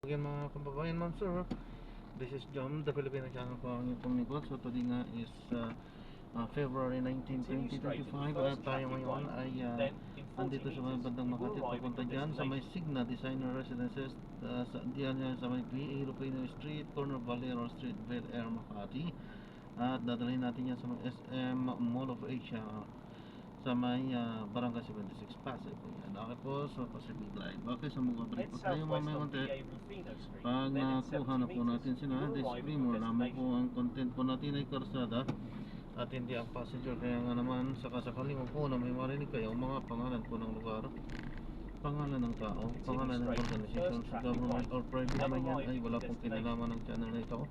Again mga kababayan, ma'am sir, this is John, the Filipino channel ko ang inyong lingkod. So today nga is February 19, 2025 at tayo ngayon ay andito sa may bandang Makati, papunta dyan sa may Signa Designer Residences, diyan sa may BA Rufino Street, corner Valero Street, Bel Air, Makati. At dadalhin natin yan sa may SM Mall of Asia sa may Barangay 76 Pasay po yan. Okay po, so Pacific Line. Okay, so magbabalik po tayo mamaya konti. Pag nakuha na po natin sila, disclaimer naman po ang content po natin ay karsada at hindi ang passenger. Kaya nga naman, sakasakali mo po na may marinig kayo mga pangalan po ng lugar, pangalan ng tao, pangalan ng organization sa government or private naman yan ay wala pong kinalaman ng channel na ito.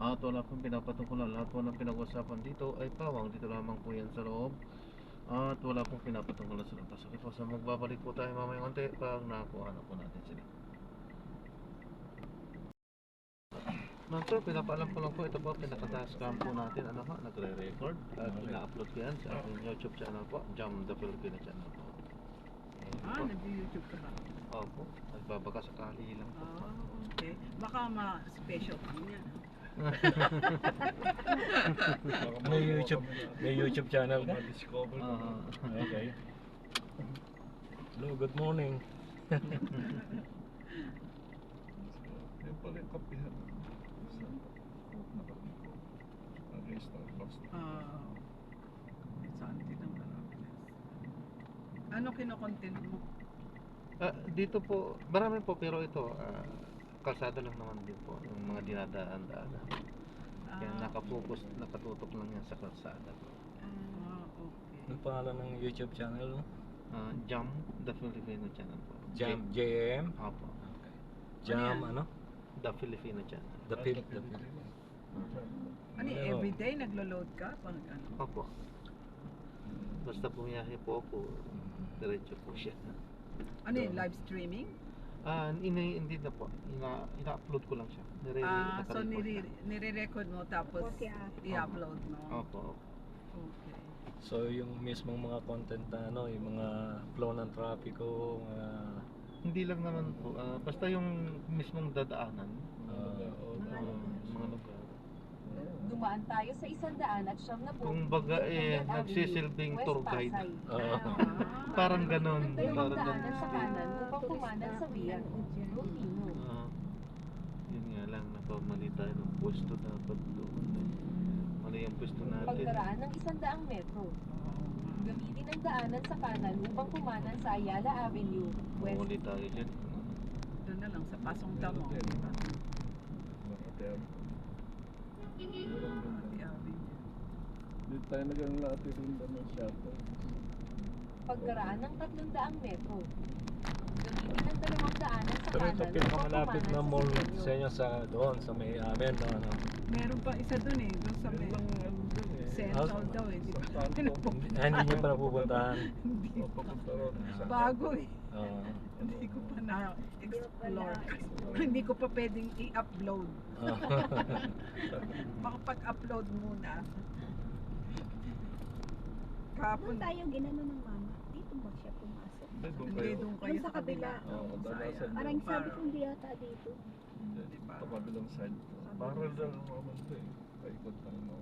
At wala pong pinapatungkulan. Lahat po ng pinag-usapan dito ay pawang dito lamang po yan sa loob. At wala pong pinapatungkulan sa labas. Okay po, so magbabalik po tayo mamaya konti pag nakuha na po natin sila. Ma'am sir, pinapaalam ko lang po, ito po pinakatask cam po natin, ano ha, nagre-record at ina-upload ko yan sa aking YouTube channel po, Jam the Filipino channel po. Nag-YouTube ka ba? Opo, nagbabaka sakali lang po. Okay. Baka ma-special ka niya. May YouTube channel ka? Discover. Okay. Hello, good morning. Yan pala yung kapihan. Saan tinang ano kino-content mo? Dito po, marami po pero ito, kalsada lang naman din po, yung mga dinadaan-daan. Kaya nakafocus, nakatutok lang yan sa kalsada po. Okay. Anong pangalan ng YouTube channel mo? Jam the Filipino channel po. Jam, JM? Opo. Okay. Jam, ano? The Filipino channel. The Filipino. Ano everyday naglo-load ka? Pag ano? Opo. Basta bumiyahe po ako, diretso po siya. Ano yung live streaming? Hindi na po. Ina-upload ko lang siya. So nire-record mo tapos i-upload mo? Opo. Okay. So yung mismong mga content na ano, yung mga flow ng trapiko, Hindi lang naman po. Basta yung mismong dadaanan. Mga lugar. Dumaan tayo sa 109 na po. Kung baga nagsisilbing tour guide. Parang ganon. Dalawang daanan sa kanan upang kumanan sa Via Rufino. Yun nga lang, napamali tayo ng pwesto dapat doon. Mali yung pwesto natin. Pagkaraan ng 100 metro. Gamitin ang daanan sa kanan upang kumanan sa Ayala Avenue, West. Muli tayo dyan. Doon na lang sa Pasong Tamo. Hindi tayo nag-atirinda ng shuttle. Pagkaraan ng 300 metro. Gamitin ang dalawang daanan sa pero kanan ito upang pinakamalapit kumanan na sa mall Silenyo. sa inyo sa doon, sa may amin, ano? Meron pa isa doon doon sa may Central daw di ba? Hindi nyo pa napupuntahan. Hindi pa. Papunta ron. Bago Oo. Hindi ko pa na-explore. Hindi ko pa pwedeng i-upload. Makapag-upload muna. Kung tayo ginano ng mama, dito ba siya pumasok? Hindi doon kayo Doon sa kabila. Oo, dalasan. Parang sabi ko hindi yata dito. Hindi, ito kabilang side. Parang lang ang maman ito eh. Paikot lang mo.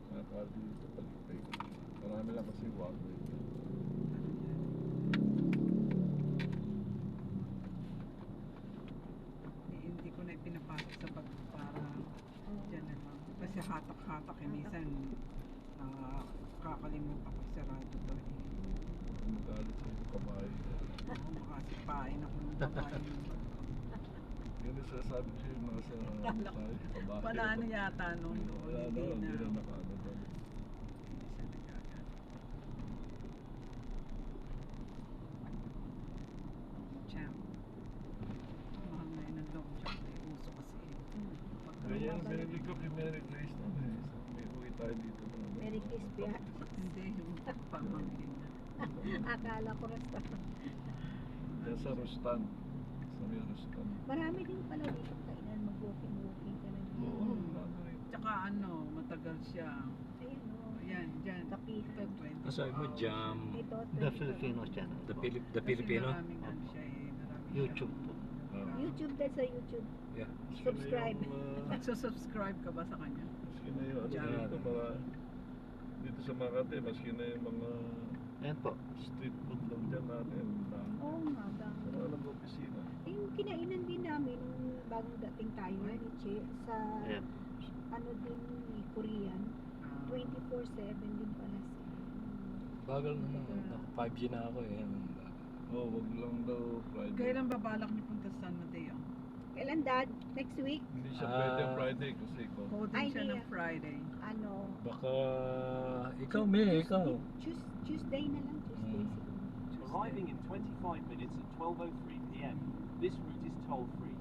Nakakali dito palikot. Marami lang kasi walkway. Hindi ko na pinapasok sa bag para dyan na lang. Kasi hatak-hatak minsan kakalimutan ko sarado to Magalit sa yung kamay. makasipain ako ng babae. Yun yung sinasabi ko yung nasa tayo kabahay. Wala na yata noon doon. Wala na, hindi na nakaano doon. Hindi siya nagagano. Champ. Mahal na yun ang dog champ. Uso kasi. Kaya yung binili ko kay Mary Grace na may uwi tayo dito. Very crispy. Hindi, yung pamangkin na. Akala ko restaurant. Yan sa Rustan. Sa may Rustan. Marami din pala dito kainan mag-walking ka lang. Oo, lalo rin. Tsaka matagal siya. Ayun o. Yan, dyan. Kapitan. Ang sabi mo, Jam, Ito, The Filipino channel po. the Filipino? Maraming ano siya maraming YouTube po. Ah. YouTube, sa YouTube. Yeah. Subscribe. Nagsusubscribe ka ba sa kanya? Maski na yung ano Diyan. dito, dito sa Makati, maski na yung mga Ayan po. street food lang dyan natin. Oo nga, dami. Wala lang opisina. Yung kinainan din namin nung bagong dating tayo ni Che, sa Ayan. ano din ni Korean, 24/7 din pala siya. Bagal naman. Naka 5G na ako eh. Oh, wag lang daw Friday. Kailan babalak niyo punta sa San Mateo? Kailan, Dad? Next week? Hindi siya pwede Friday kasi ko. Coding Ay, siya hindi ng Friday. Ano? Baka ikaw, May, ikaw. Tuesday na lang, Tuesday Mm. siguro. Arriving in 25 minutes at 12:03 p.m. This route is toll-free.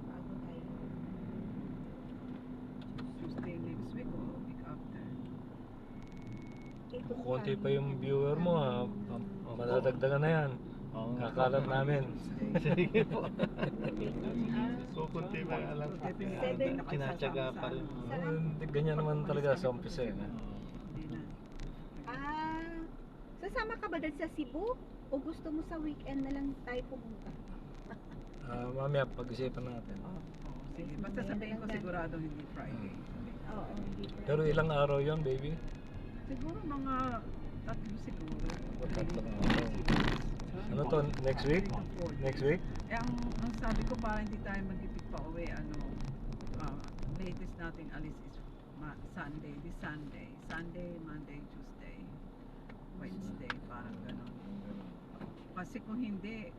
Bago tayo. Tuesday next week o week after. Kung Konti pa kami, yung viewer mo ha. Madadagdagan na yan. Oo nga. Kakalat namin. Sige po. Kukunti pa alam. Seven. Kinatsaga pa rin. Ganyan naman talaga sa umpisa eh. Hindi na. Sasama ka ba dad sa Cebu? O gusto mo sa weekend na lang tayo pumunta? Mamaya pag-isipan natin. Sige, basta sabihin ko sigurado hindi Friday. Oo, hindi pa. Pero ilang araw yon baby? Siguro mga 3 siguro. O tatlong araw. Ano to? Next week? Next week? Eh, ang sabi ko para hindi tayo mag-ipit pa uwi, latest nating alis is Sunday, this Sunday. Sunday, Monday, Tuesday, Wednesday, parang gano'n. Kasi kung hindi,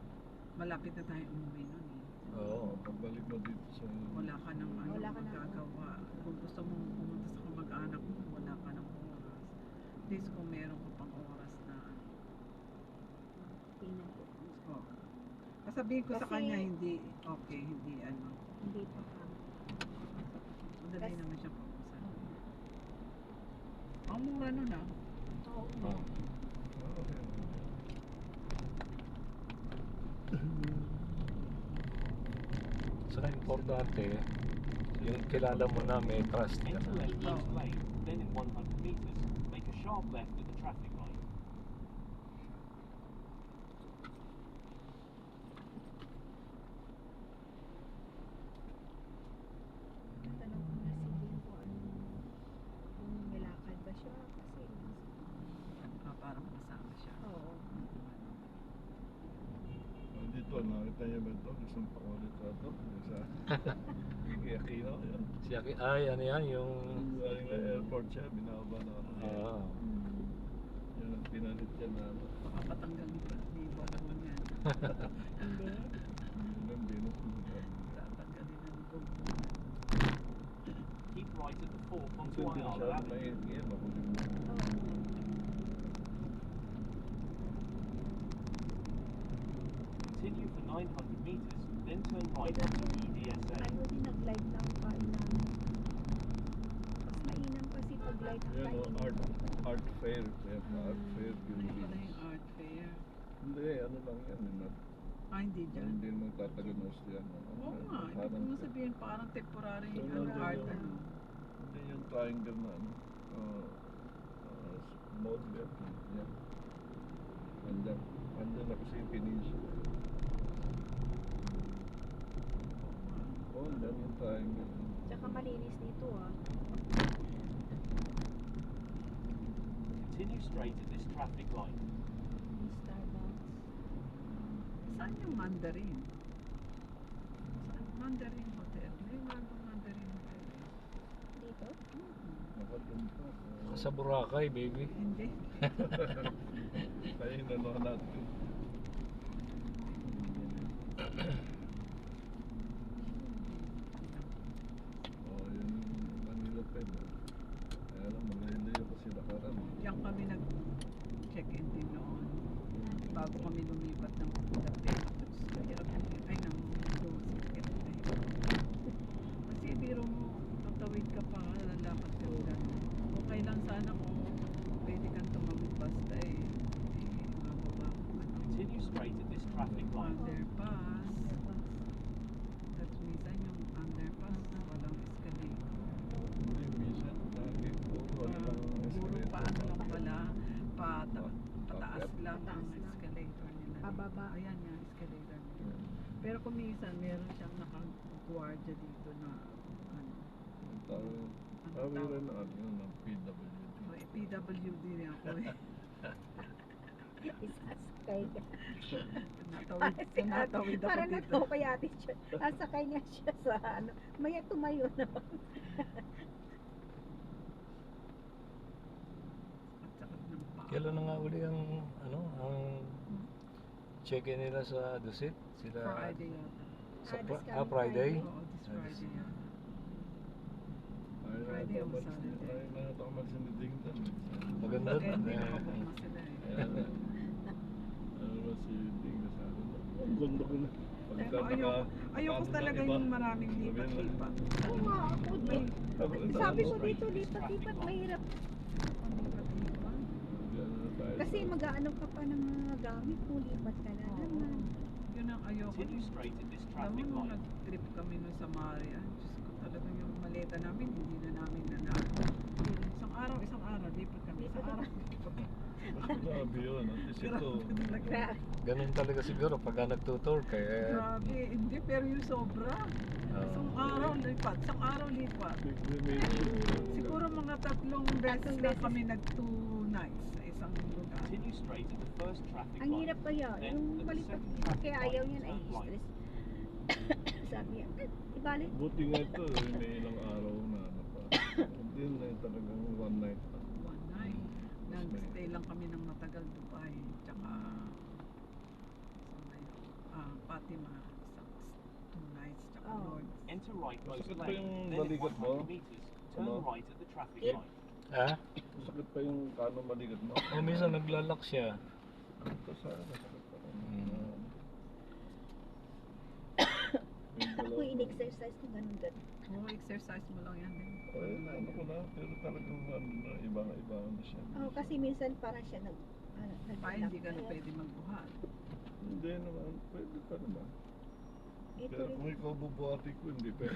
malapit na tayo umuwi nun eh. Oo. Pagbalik mo dito sa... Wala ka nang Wala ka nang- magagawa. Kung gusto mong pumunta sa kamag-anak mo, wala ka nang oras. At least kung meron ka pang oras na oh. Sasabihin ko sa Kasi- kanya, hindi okay, hindi ano. Hindi pa kami. Madali Kasi- naman siya pag-usap. Ang mura nun ah. Oo. Oh. Saka importante, yung kilala mo na may trust ka Enter na. a closed lane, then in 100 meters, make a sharp left at the traffic light. Natanong ko na si Jim kung ano, kung nilakad ba siya kasi Parang masama siya. oo. Dito, nakita niyo ba ito? Isang pangulitrato. Sa Aquino. Si Aki, ay ano yan, yung... Galing na airport siya, binaba na. Yan ang pinalit niya na ano. Baka patanggal ni Bongbong yan. Hindi. Yun ang binupunta. Tatanggalin na ni Bongbong. Keep right at the 4 Kung Pontoise hindi na siya, Avenue. mainit ngayon, makulit mo. Continue for 900 meters, then turn right Ito onto yung EDSA. ano din nag-light lang pa namin. Mas mainam kasi pag light ang Yan o, kainin. art fair. Kaya art fair, Ano pala Philippines. yung art fair? Hindi, ano lang yan. Hindi dyan. Hindi naman tatagal na siya. Oo nga, ibig ko nga sabihin parang temporary So, ano, nandun art yung- ano. Hindi yung triangle na ano. Mode yan. Yan. Andyan na kasi yung peninsula. Oh, andyan yung triangle. Tsaka malinis dito ah. Continue straight at this traffic light. Yung Starbucks. Saan yung Mandarin? Saan? Mandarin Hotel. May Mandarin Hotel. Dito? Nakadumpa. Sa Boracay, baby. Hindi. Kaya inano natin. Oh, yun yung Manila Pen. Kaya lang, malayo kasi lakaran. Diyan kami nag-check-in din noon. Bago kami lumipat ng Budapest. Hirap ay ng Dosis. Kasi biro mo, tatawid ka pa, lalakad ka lang. Okay lang sana kung pwede kang tumawid basta mababa. Continue straight at this traffic light. Underpass. That's minsan yung underpass, walang escalator. Hindi, minsan, lagi. Puro lang Puro escalator. paano lang pala, pataas Paakyat. lang ang Pataas lang. escalator nila. Pababa. Ayan yung escalator nila. Pero kung minsan meron siyang naka-guardia dito na ano, Sabi rin na ano, ng PWD. may PWD rin ako eh. Isasakay ka. Natawid ako Parang dito. natawa kay ate siya. Sasakay niya siya sa ano. Maya tumayo na. At sakit ng paa. Kailan na nga uli ang ano, ang check-in nila sa Dusit? Sila Friday yata. sa this coming Friday? Oo, this Friday yata. Ay, Friday o Saturday. Ay, nakatamal si Dingdon. Maganda Kaya hindi eh. nakabook na sila eh. Ayan na. Ano ba si Dingdon sa akin? Ang ganda ko na. Ayoko talaga yung maraming lipat-lipat. Oo nga, ako din. Sabi ko dito, lipat-lipat, mahirap. Kasi mag-aano ka pa ng mga gamit mo, lipat ka na naman. Yun ang ayoko. Continue straight at this Alam traffic mo, nung light. nag-trip kami nun sa Maria, Diyos ko talaga yung maleta namin, hindi na namin nanalo. Isang araw, lipat kami. Isang araw, lipat kami. Grabe yun. At least ito. Grabe. Ganun talaga siguro pagka nagtutour kaya Grabe, hindi, pero yung sobra. Isang araw lipat, isang araw lipat. Siguro mga tatlong beses na kami nag-2 nights sa isang lugar. Continue straight at the first traffic Ang light. hirap kaya, Then, yung at the balipat. second traffic Kaya light, ayaw niya na turn right. i-stress. Sabi niya, ibalik. Buti nga ito, may ilang araw na ano pa. Hindi na yung talagang one night pa. One night. Nag-stay lang kami ng matagal, Dubai. Tsaka, Fatima, isang 2 nights. Tsaka Oh. Lord. Enter right most Masakit pa lane. yung Then in balikat mo? 100 meters, turn Ano? right at the traffic It- light. Masakit pa yung kano maligat mo. o minsan naglalak siya. Ito sa masakit pa rin. Ako in-exercise ko ganun. Oo, exercise mo lang yan din. Ay, ano ko na, pero talagang ano na, iba na siya. Oh, kasi minsan parang siya Pa, hindi ka na pwede magbuhat. Hindi naman, pwede pa naman. Ito Pero rin. kung ikaw bubuhati ko, hindi pwede.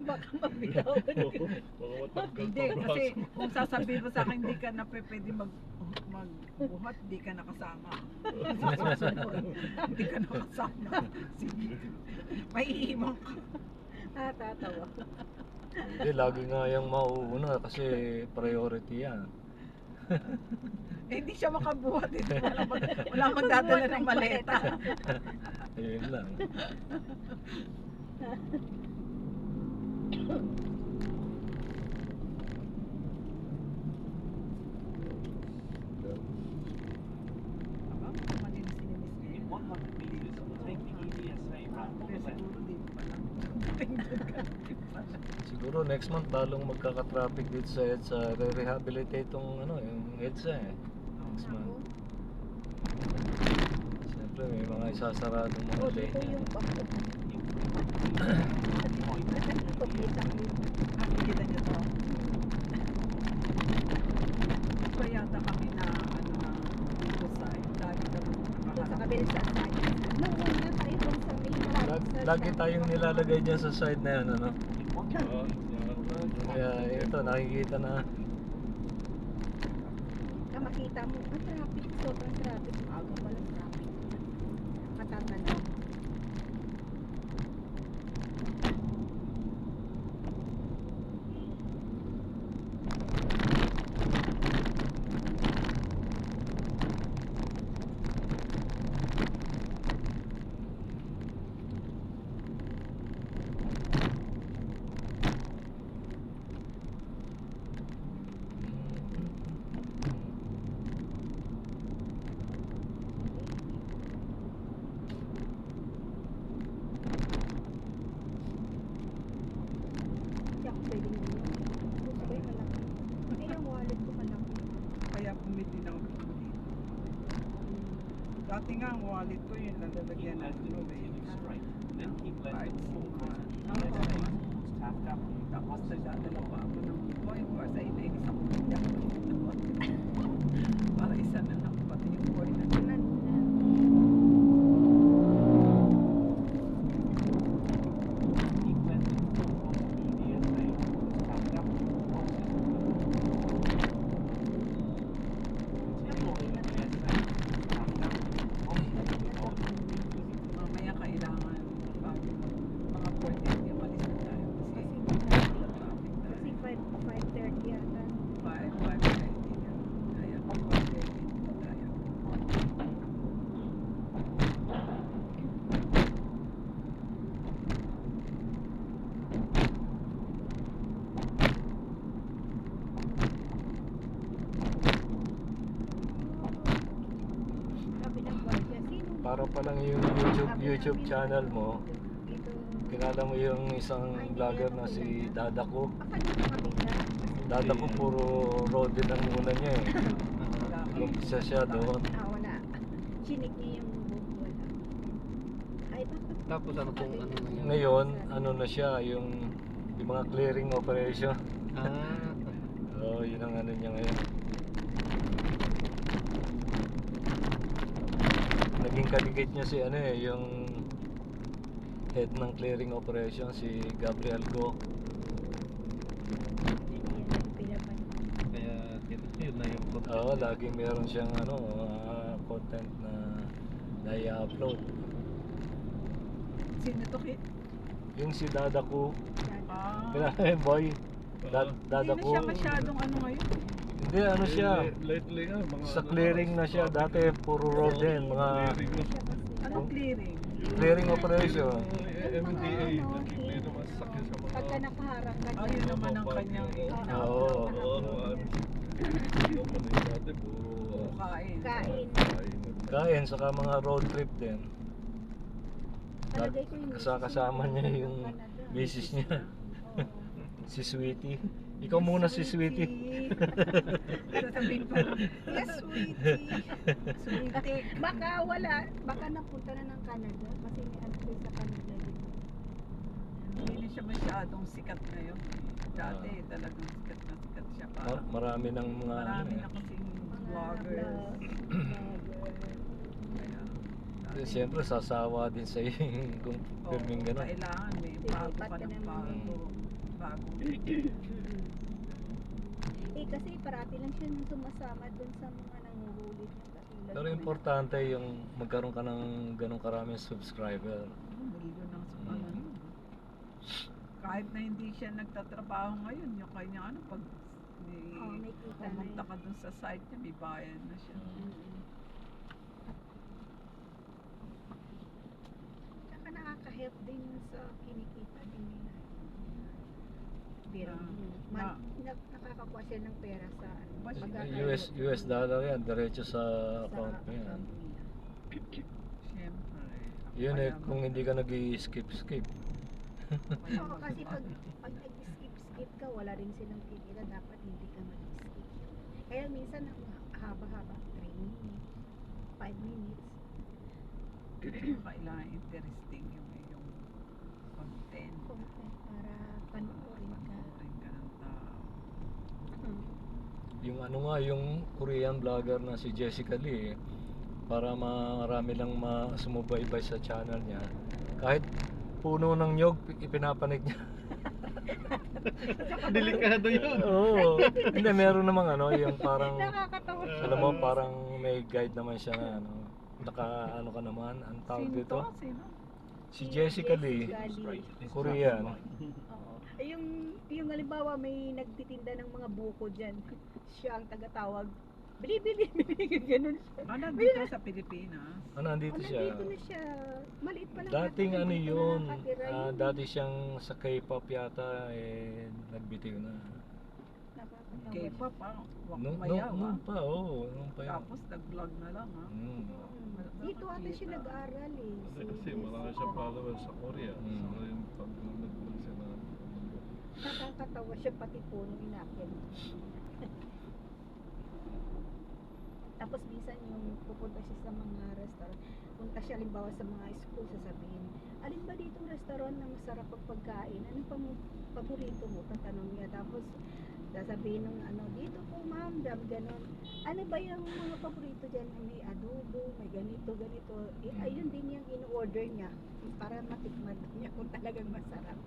Baka mabigaw. Baka matanggal Hindi, pa kasi braso mo. kung sasabihin mo sa akin, hindi ka na pwede magbuhat, hindi ka nakasama. Sa susunod, hindi ka nakasama. Sige, may iiwan ka. Tatawa. Hindi, lagi nga yung mauuna kasi priority yan. Hindi siya makabuhat. Wala magdadala ng maleta. Ayun lang. Aba, malinis sinimis In niya. 100 meters, take the EDSA route on the Pero left. siguro dito pa lang. Tingnan ka dito pa lang. Siguro next month lalong magkaka-traffic dito sa EDSA. Re-rehabilitate tong ano, yung EDSA eh. Next month. Siyempre may mga isasaradong mga O, dito lane. yung bako. In 300 meters, Nakikita ko yun. Nakikita niyo to? Ito yata kami na dito sa lagi kami Doon sa kabila sa side. Nung una tayo doon sa may Lagi tayong nilalagay dyan sa side na yan, ano? in 100 Kaya ito, nakikita na. makita mo, ang traffic, sobrang traffic, maaga walang traffic. Matatanda. Hindi ako pwedeng yun. Gusto ko yung malaki. Hindi yung wallet ko malaki. Kaya pumili na ako dito. Dati nga ang wallet ko yun nalalagyan ng Keep left and continue straight. Then keep left cards. at 4 EDSA towards Taft Avenue. Tapos nagdadala pa ako ng coin or sa inainis ako bigla ko para isa na lang pati yung coin na Nan, Keep left and 4 EDSA towards Taft Avenue. Continue on EDSA, Taft Avenue, para pa lang yung YouTube channel mo. Dito. Kilala mo yung isang vlogger na si Dadako. Dito kabila. Dadako puro road din ang muna niya eh. Umpisa siya doon. Wala. Chinik niya yung buhok, wala. Ay, bakit? Tapos ano pong ano na yun? Ngayon, ano na siya, yung mga clearing operation. Ah, Oo, yun ang ano niya ngayon. Naging kaligit niya si ano eh, yung head ng clearing operation, si Gabriel Go. kaya yun na yung content. Oo, laging meron siyang ano, content na nai-upload. Sino to, Kit? Yung si Dadako, Ah, kilala yung boy? hindi na Dadako. siya masyadong ano ngayon. Hindi, ano siya, Lately nga, mga sa clearing na siya. Dati puro road din, mga clearing na. Anong clearing? clearing operation. MMDA, nagkiklear naman sakit sa mga... Pagka nakaharang ka Ayun naman ang kanyang Oo. Yung kanina dati, puro... kain. Kain. Kain, saka mga road trip din. Palagay ko yung Kasama niya yung misis niya, Oo. si Sweetie. Ikaw muna si Sweetie. Sasabihin pa, yes, sweetie. Sweetie. Baka wala, baka napunta na ng Canada kasi may ano ko sa Canada dito. Hindi na siya masyadong sikat ngayon. Dati talagang sikat siya pa. Marami ng mga Marami ano na eh. kasing Mga vloggers. Kaya, dati- Siyempre sasawa din sa yung kung Oo, filming gano'n. kailangan may Lilipat bago ka ka ng ng- bago. Bago. Eh kasi parati lang siya nung sumasama dun sa mga nanguhuli niya katulad. Pero ko. importante yung magkaroon ka ng ganong karaming subscriber. Million ang ano nun. Kahit na hindi siya nagtatrabaho ngayon, yung kanya ano, pag May kita na pumunta yun. ka dun sa site niya, may bayad na siya. Mm-mm. Tsaka nakaka-help din sa kinikita din nila. Pero Na- nakakakuha siya ng pera sa ano. Mas- pagkakaroon US dollar yan, diretso sa account mo yan. account nila. Siyempre. Yun eh, Kaya kung hindi ka nag-skip. Oo, kasi pag nag-skip ka, wala rin silang titira. Dapat hindi ka mag-skip. Kaya minsan, ang haba-haba, 3 minutes, 5 minutes. kailangan interesting yung content. Content para panoorin ka. Panoorin ka ng tao. Yung ano nga, yung Korean vlogger na si Jessica Lee, para marami lang sumubaybay sa channel niya. Kahit puno ng nyog, ipinapanig niya. Delikado yun. Oo. Hindi, meron namang ano, yung parang, Nakakatawa. alam mo, parang may guide naman siya na ano, ano ka naman, ang tawag Sino dito? to? Sino? Si Jessica Lee, Korean. Oo. Ay, yung halimbawa may nagtitinda ng mga buko dyan. Siya ang tagatawag. Bili, ganun siya. Nandito sa Pilipinas. Nandito siya. Nandito na siya. Maliit pa lang. Dating yata, ano nandito yun, na nakatira yun. dati siyang sa K-pop yata, eh, nagbitiw na. Nakakatawa. K-pop ah. Wak Nung mayaw ah. pa, oo. Nung pa yun. Tapos nag-vlog na lang ah. Mm. Dito ata siya nag-aral eh. Kasi marami siyang followers sa Korea. Mm. So yung pag nag-vlog siya na Nakakatawa siya pati puno inakyat. Tapos minsan yung pupunta siya sa mga restaurant, punta siya halimbawa sa mga school, sasabihin, alin ba ditong restaurant na masarap ang pagkain? Anong paborito mo? Tatanong niya. Tapos sasabihin ng ano, dito po ma'am, ganon. Ano ba yung mga paborito dyan? May adobo, may ganito. Eh, ayun din yung in-order niya para matikman niya kung talagang masarap.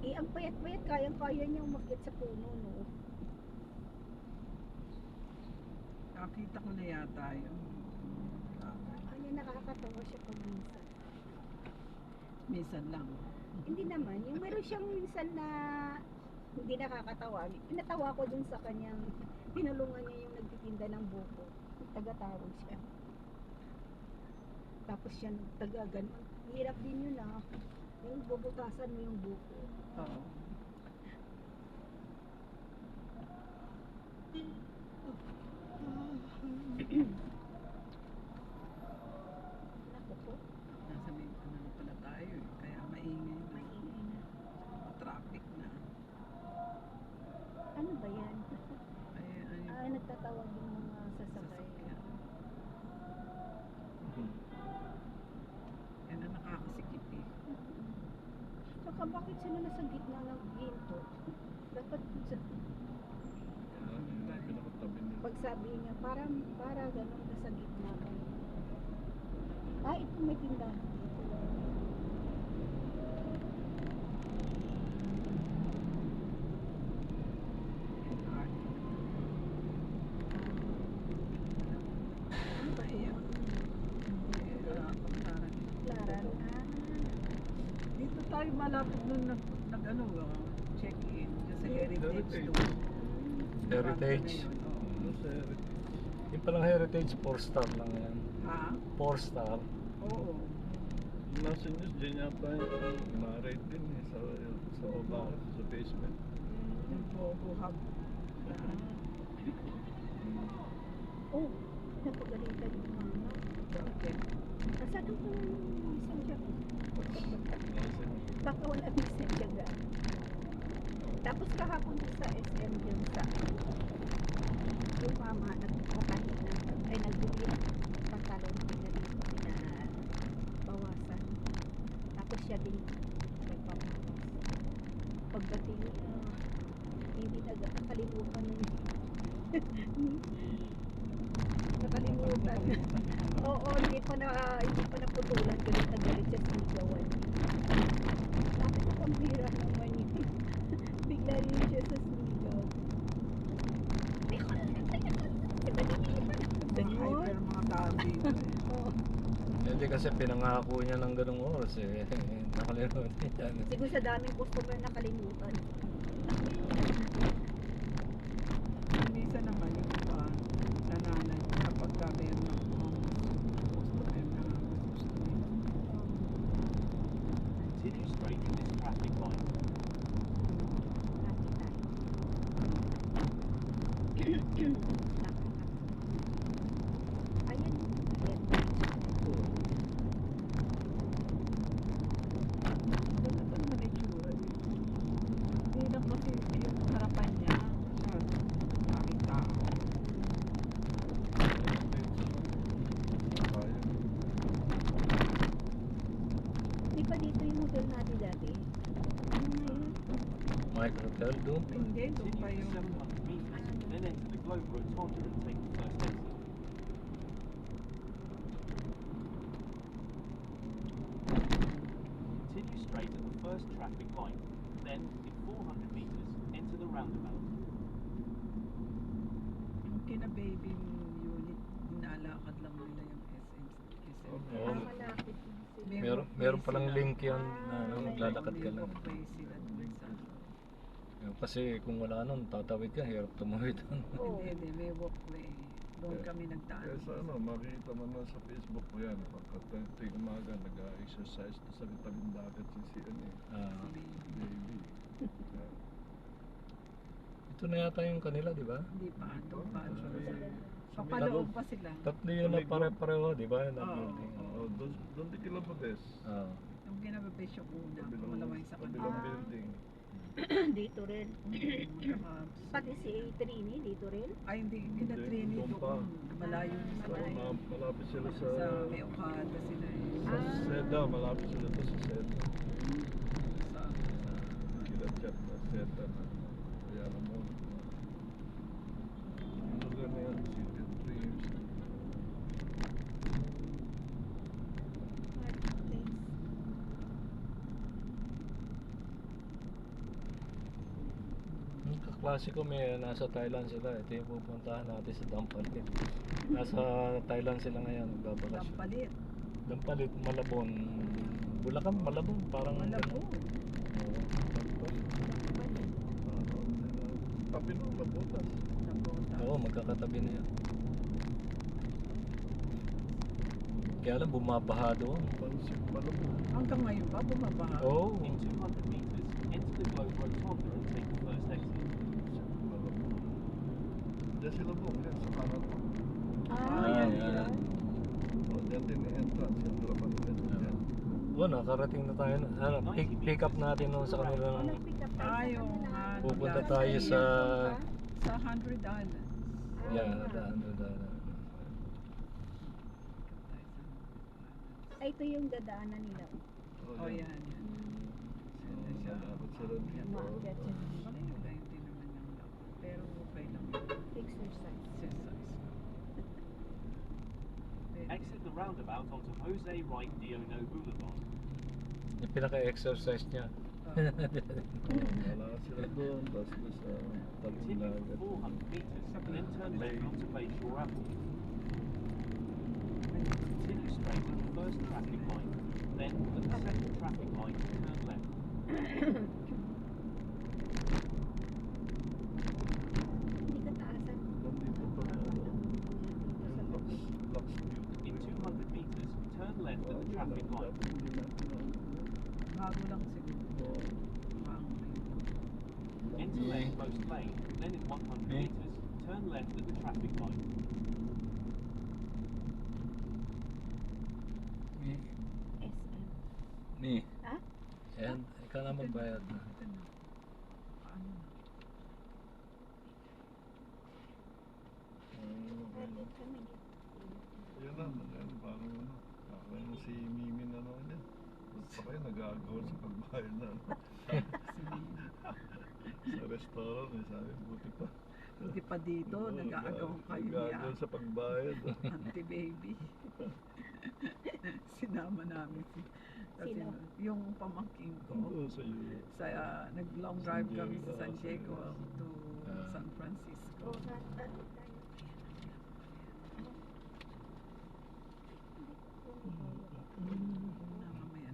Eh, ang payat-payat, kayang-kaya niya umakyat sa puno, no? Nakita ko na yata yun. Ayun, nakakatawa siya pag minsan. Minsan lang. Hindi naman, yung meron siyang minsan na hindi nakakatawa. Pinatawa ko dun sa kanyang, pinulungan niya yung nagtitinda ng buko. Tagatawag siya. Tapos siya taga-ganon. Hirap din yun ah. Yung bubutasan mo yung buko. Oo. Naku po, Nasa Mindanao na pala tayo eh. Kaya maingay na. maingay na. Traffic na. Ano ba yan? Ay, Nagtatawag yung mga sasakay. sasakyan. Yan ang nakakasikip eh. Saka bakit sila nasa gitna ng ginto? Dapat Pinakatabi nila. pag sabi niya, para ganun nasa gitna kayo. Ito may tindahan dito. Ano ba yan? Klaran. Dito tayo malapit nun nag-ano, check-in. Kasi Heritage Heritage. doon. Heritage. Ano sa Heritage? Yung palang Heritage, 4-star lang yan. Ha? 4-star. Oo. Nasa news, dyan yata yung na-rate din eh, sa baba, sa basement. Yung Bobo Hub. Oh, napagalitan yung mama. Bakit? Nasaan ang messenger? Nasa Baka wala messenger ga. Tapos kahapon sa SM yung sa yung mama nagkakahin na ay nagbili ng pantalon niya dito pinabawasan. Tapos siya din nagpapawas. Pagdating hindi nakalimutan na nakalimutan. Oo, hindi pa naputulan galit na galit siya sa ligawan. Bakit ang pambira naman yun? Bigla rin siya sa sumigaw. Hyper mga tao dito eh. Oo. Hindi kasi pinangako niya ng ganung oras eh. Nakalimutan niya. Siguro sa daming customer nakalimutan. Minsan naman yung iba sa nanay kapag meron ng customer na gusto nila. Continue straight in this traffic light. Ayan. Ganun pa naman itsura eh. Hindi lang kasi yung harapan niya. Maraming tao. Di ba dito yung hotel natin dati? Ano na yun? Mike Hotel doon. Hindi, doon pa Continue yung... for 700 meters, then enter the Globe Rotunda and take the first exit. Continue straight at the first traffic light, then in 400 meters, enter the roundabout. Yung kina-baby unit, inaalakad lang nila yung SM. Oo. Malapit na sila. Meron palang link yun na naglalakad ka lang. Walkway sila dun sa... Kasi kung wala nun, tatawid ka, hirap tumawid doon. Oo. Hindi, may walkway. Doon kami nagdaan. Kaya sa makikita mo na sa Facebook mo yan, pagka tuwing umaga, nag-exercise na sa tabing dagat si Ah, baby. Yeah. ito na yata yung kanila, di ba? Hindi pa, doon pa. Sa Papaloob pa sila. Tatlo yun na pare-pareho, di ba? Na Oo. building. Oo, doon din kila pa bes. Ah. Yung ginababes yung una, pumalaway sa Kabilang kanila. building. Dito rin. Pati si Trini, dito rin. Ay, hindi na Hindi, Trini doon pa. doon. Malayo na sa Malayo. Malapit sila sa... Sa may Okada sila eh. Sa Seda, malapit sila to sa Seda. Sa Kila chat na Seda na. Kaya naman. Yung lugar na yan, City of Dreams. Klasiko may nasa Thailand sila. Ito yung pupuntahan natin sa Dampalit. Nasa Thailand sila ngayon, nagbabakasyon. Dampalit. Dampalit, Malabon. Bulacan, Malabon, parang Malabo. Oo. Tabi nung Labutas. Oo, magkakatabi na yan. Kaya lang bumabaha doon. Pansip Malabon. Hanggang ngayon ba bumabaha? Oo. In 200 meters, enter the Globe Rotunda and take the first exit. Malabon. Diyan sila bumili sa kanan. Ah, yan. O, diyan din yung entrance. Yung harapan nila dyan. Nakarating na tayo. Pick up natin nung sa kanila O, ng nag-pick up tayo sa Ayaw kanila. nga. pupunta Last tayo year. sa Sa 100 Islands. yan, daan. Ay, ito yung dadaanan nila. Oh, yan. So, malapit sila dito. Umakyat siya. Malayo lang din naman yung lakad. Pero okay lang. Exercise. Exercise. Exit the roundabout onto Jose Wright Diono Boulevard. Yung pinaka-exercise niya. Wala sila doon. Tapos doon sa Continue Talinagan. for 400 meters, then turn left onto Bayshore Avenue. Continue straight at the first traffic light, then at the second traffic light, turn left. Hindi ka taasan. Nandito pa rin. Yung Lux View. In 200 meters, turn left at the traffic light. Bago lang siguro. Enter leftmost lane, then in 100 meters, turn left at the traffic light. SM. Ni. Ha? And ikaw na magbayad na. Ito na. Paano na? Kami Yan lang, yan, parang ano, parang si Mimi na naman yan. Ba't pa kayo nag-aagawan sa pagbayad na ano? Sa restaurant, eh, sabi, buti pa. Buti pa dito, Oo, nag-aagaw kayo nag-aagawan niya. sa pagbayad. Auntie-baby. Sinama namin kasi Sino? yung pamangking ko. Oo, sa Europe. Sa, nag-long drive San kami sa Diego, San sa Diego US. to San Francisco. O, tayo. Mamaya.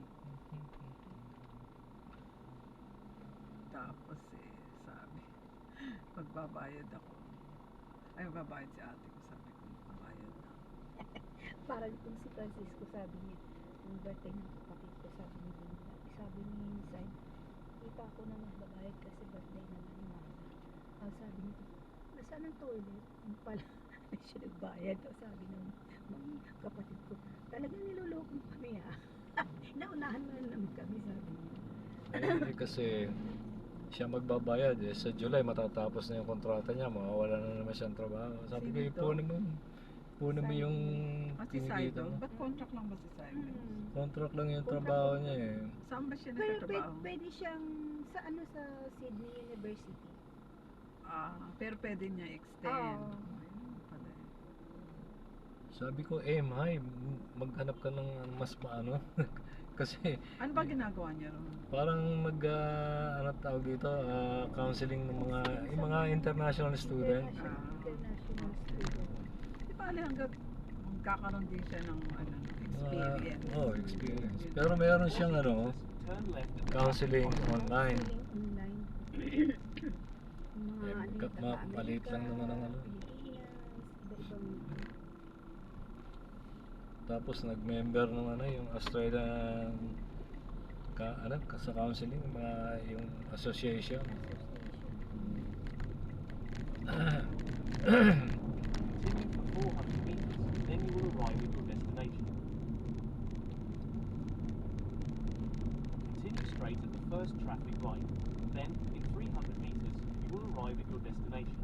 Tapos sabi, magbabayad ako. Ay, magbabayad si ate ko. Sabi ko, magbabayad na. Parang kung si Francisco sabi niya, yung birthday ng kapatid ko, sabi ni Linda, sabi ni Inside, kita ko na magbabayad kasi birthday naman ni Mama. Sabi niya, nasaan ang toilet? Yung pala, siya nagbayad. Sabi ng mga kapatid ko, talagang niloloko mo kami ha. Naunahan mo na naman kami, sabi niya. Eh, kasi siya magbabayad sa July matatapos na yung kontrata niya, mawawala na naman siyang trabaho. Sabi ko, Sino to? puno mo yung Si kinikita Saido? mo. Ba't contract lang ba si Saido? Contract lang yung trabaho niya eh. Saan ba siya Pero nagtatrabaho? pwede siyang sa sa Sydney University. Pero pwede niya extend. Oo. Ayun pala eh. Sabi ko, high, maghanap ka ng mas maano. Kasi Ano ba ginagawa niya ron? parang ano tawag dito, counseling ng yung mga international student. International student. Di ba hanggang magkakaroon din siya ng experience? Experience. Pero meron siyang Turn left at the counseling online. Online. Mga Maliit lang naman ang ano. Pilipinas, iba-ibang Tapos nag-member ng yung Australian sa counseling, yung association. Continue for 400 meters, then you will arrive at your destination. Continue straight at the first traffic light, then in 300 meters you will arrive at your destination.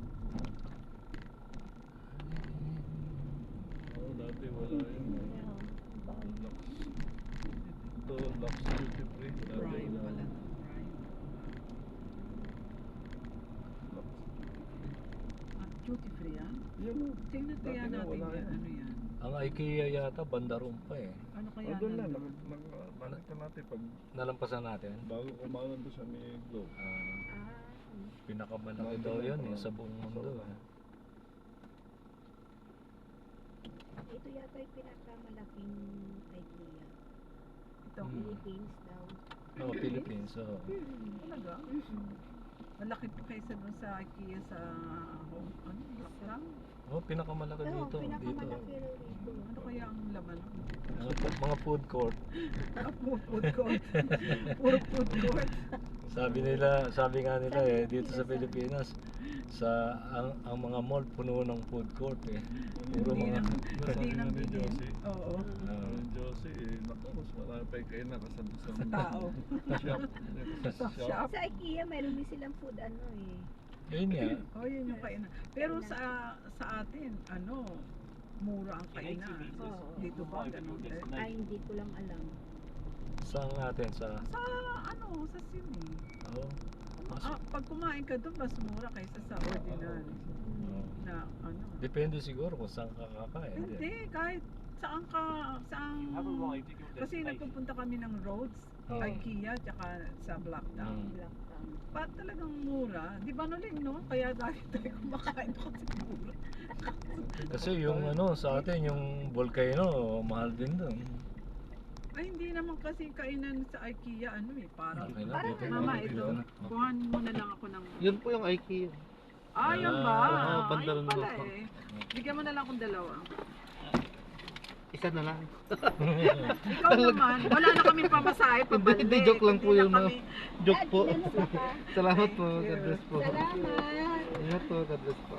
Oo, dati wala yun. Ito, Lux Duty Free. Dati Prime wala. pala. Prime. Lux. Duty free yan? Yan o. Tingnan Dati kaya nga natin wala yan. yan. Ano yan? Ang IKEA yata, Bandarum pa eh. Ano kaya O, doon na. nandun? Nakita natin pag Nalampasan natin. bago kumanan doon sa may Globe. Pinakamalaki daw yun sa buong mundo. Ito yata yung pinakamalaking IKEA. Ito. Philippines daw. Philippines. Talaga? Malaki pa kaysa dun sa IKEA sa Hong Kong. Pinakamalaki Oo, dito. pinakamalaki raw rito. Ano kaya ang laman? Mga food court. Food court. Puro food court. Sabi nga nila dito sa Pilipinas, ang mga mall puno ng food court eh. Puro Hindi mga nang- Sabi Hindi nga nang ni bigyan. Josie, Oo. ni Josie, naku, mas marami pa kayo nakasanto sa Sa tao. shop. Sa shop. Sa IKEA, meron din silang food Yun nga. Oh, yun yung kainan. Pero sa atin, mura ang In 80 kainan. meters, Oo. Dito ba, arrive at ganun your din? Ay, destination. hindi ko lang alam. Sa atin sa Sa Sydney. oh, mas, Pag kumain ka doon, mas mura kaysa sa ordinary. oh. Na Depende siguro kung saan ka kakain. Hindi, kahit saan ka, You have arrived at your kasi destination. nagpupunta kami ng Rhodes, Oo. IKEA, tsaka sa Blacktown. Mm. Pa talagang mura. Di ba nuling, no? Kaya dahil tayo kumakain kasi mura. Kasi yung sa atin yung volcano mahal din doon. Ay, hindi naman kasi kainan sa IKEA, parang... Okay na, Parang dito na, Mama, dito ito. na. Kuhan mo na lang ako ng... Yun po yung IKEA. Yan ba? banda Ayun rin pala ako. eh. Bigyan mo na lang akong dalawa. Isa na lang. Ikaw naman, wala na kaming pamasahe pabalik. Hindi, joke lang po Hindi yun, na no? kami- Joke po. Ano ba ka? Salamat po. God bless po. Salamat! Ingat po. God bless po.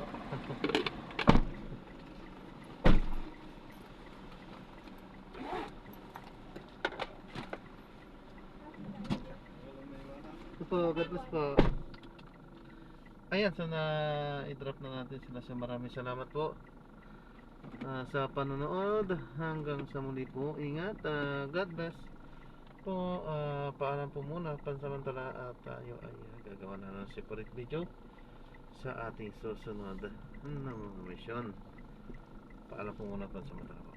Ito po. God bless po. Ayan, so i-drop na natin sila sa maraming salamat po sa panonood. Hanggang sa muli po. Ingat. God bless po. Paalam po muna pansamantala at tayo ay gagawa na ng separate video sa ating susunod na mga mission. Paalam po muna pansamantala po.